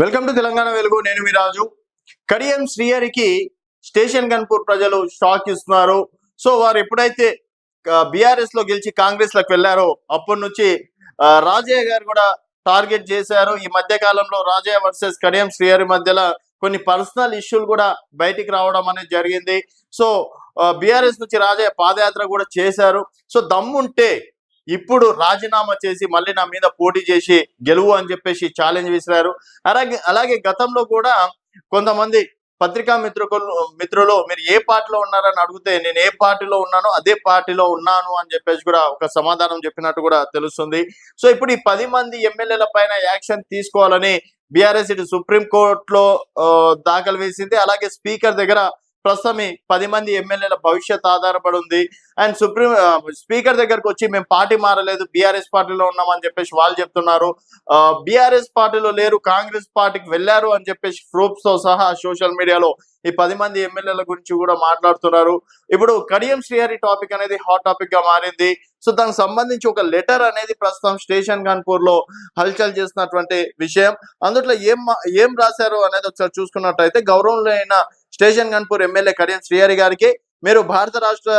Welcome to Telangana వెలుగు. నేను మీ రాజు. కడియం శ్రీహరికి స్టేషన్ గన్పూర్ ప్రజలు షాక్ ఇస్తున్నారు. సో వారు ఎప్పుడైతే బీఆర్ఎస్ లో గెలిచి కాంగ్రెస్ లకు వెళ్లారో అప్పటి నుంచి రాజయ్య గారు కూడా టార్గెట్ చేశారు. ఈ మధ్య కాలంలో రాజయ్య వర్సెస్ కడియం శ్రీహరి మధ్యలో కొన్ని పర్సనల్ ఇష్యూలు కూడా బయటికి రావడం అనేది జరిగింది. సో బీఆర్ఎస్ నుంచి రాజయ్య పాదయాత్ర కూడా చేశారు. సో దమ్ముంటే ఇప్పుడు రాజీనామా చేసి మళ్ళీ నా మీద పోటీ చేసి గెలువు అని చెప్పేసి ఛాలెంజ్ విసిరారు. అలాగే గతంలో కూడా కొంతమంది పత్రికా మిత్రులు మీరు ఏ పార్టీలో ఉన్నారని అడిగితే నేను ఏ పార్టీలో ఉన్నానో అదే పార్టీలో ఉన్నాను అని చెప్పేసి కూడా ఒక సమాధానం చెప్పినట్టు కూడా తెలుస్తుంది. సో ఇప్పుడు ఈ 10 మంది ఎమ్మెల్యేల పైన యాక్షన్ తీసుకోవాలని బీఆర్ఎస్ ఇటు సుప్రీంకోర్టులో దాఖలు వేసింది. అలాగే స్పీకర్ దగ్గర ప్రస్తుతం 10 మంది ఎమ్మెల్యేల భవిష్యత్ ఆధారపడి ఉంది. అండ్ స్పీకర్ దగ్గరకు వచ్చి మేము పార్టీ మారలేదు, బీఆర్ఎస్ పార్టీలో ఉన్నామని చెప్పేసి వాళ్ళు చెప్తున్నారు. బీఆర్ఎస్ పార్టీలో లేరు, కాంగ్రెస్ పార్టీకి వెళ్ళారు అని చెప్పేసి ప్రూఫ్స్ తో సహా సోషల్ మీడియాలో ఈ 10 మంది ఎమ్మెల్యేల గురించి కూడా మాట్లాడుతున్నారు. ఇప్పుడు కడియం శ్రీహరి టాపిక్ అనేది హాట్ టాపిక్ గా మారింది. సో దానికి సంబంధించి ఒక లెటర్ అనేది ప్రస్తుతం స్టేషన్ గన్పూర్ లో హల్చల్ చేసినటువంటి విషయం. అందులో ఏం రాశారు అనేది ఒకసారి చూసుకున్నట్టయితే, గౌరవనీయులైన స్టేషన్ గన్పూర్ ఎమ్మెల్యే కడియం శ్రీహరి గారికి, మీరు భారత రాష్ట్ర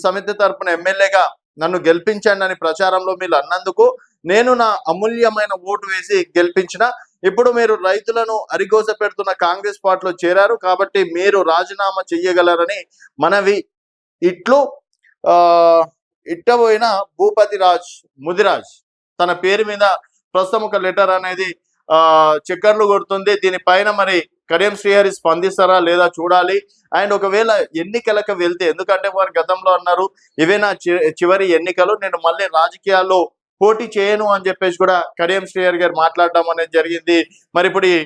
సమితి తరపున ఎమ్మెల్యేగా నన్ను గెలిపించండి అని ప్రచారంలో మీరు అన్నందుకు నేను నా అమూల్యమైన ఓటు వేసి గెలిపించిన. ఇప్పుడు మీరు రైతులను అరిగోస పెడుతున్న కాంగ్రెస్ పార్టీలో చేరారు కాబట్టి మీరు రాజీనామా చెయ్యగలరని మనవి. ఇట్లు ఇట్టబోయిన భూపతి ముదిరాజ్ తన పేరు మీద ప్రస్తుతం ఒక లెటర్ అనేది చక్కర్లు కొడుతుంది. దీనిపైన మరి కడియం శ్రీహరి స్పందిస్తారా లేదా చూడాలి. అండ్ ఒకవేళ ఎన్నికలకు వెళ్తే, ఎందుకంటే వారు గతంలో అన్నారు ఇవే నా చివరి ఎన్నికలు, నేను మళ్ళీ రాజకీయాల్లో పోటీ చేయను అని చెప్పేసి కూడా కడియం శ్రీహరి గారు మాట్లాడడం అనేది జరిగింది. మరి ఇప్పుడు ఈ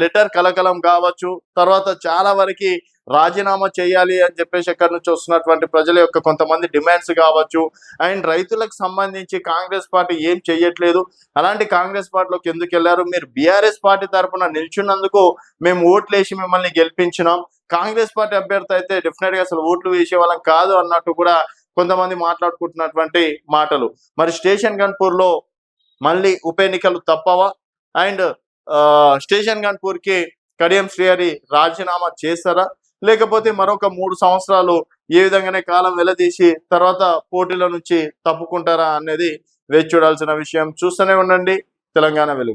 లెటర్ కలకలం కావచ్చు, తర్వాత చాలా వరకు రాజీనామా చేయాలి అని చెప్పేసి ఎక్కడి నుంచి వస్తున్నటువంటి ప్రజల యొక్క కొంతమంది డిమాండ్స్ కావచ్చు. అండ్ రైతులకు సంబంధించి కాంగ్రెస్ పార్టీ ఏం చెయ్యట్లేదు, అలాంటి కాంగ్రెస్ పార్టీలోకి ఎందుకు వెళ్ళారు, మీరు బీఆర్ఎస్ పార్టీ తరఫున నిల్చున్నందుకు మేము ఓట్లేసి మిమ్మల్ని గెలిపించినాం, కాంగ్రెస్ పార్టీ అభ్యర్థి అయితే డెఫినెట్ గా అసలు ఓట్లు వేసే వాళ్ళం కాదు అన్నట్టు కూడా కొంతమంది మాట్లాడుకుంటున్నటువంటి మాటలు. మరి స్టేషన్ గన్పూర్ లో మళ్ళీ ఉప ఎన్నికలు తప్పవా? అండ్ స్టేషన్ గన్పూర్ కి కడియం శ్రీహరి రాజీనామా చేస్తారా, లేకపోతే మరొక 3 సంవత్సరాలు ఏ విధంగానే కాలం వెలదీసి తర్వాత పోటీల నుంచి తప్పుకుంటారా అనేది వేచి చూడాల్సిన విషయం. చూస్తూనే ఉండండి తెలంగాణ వెలుగు.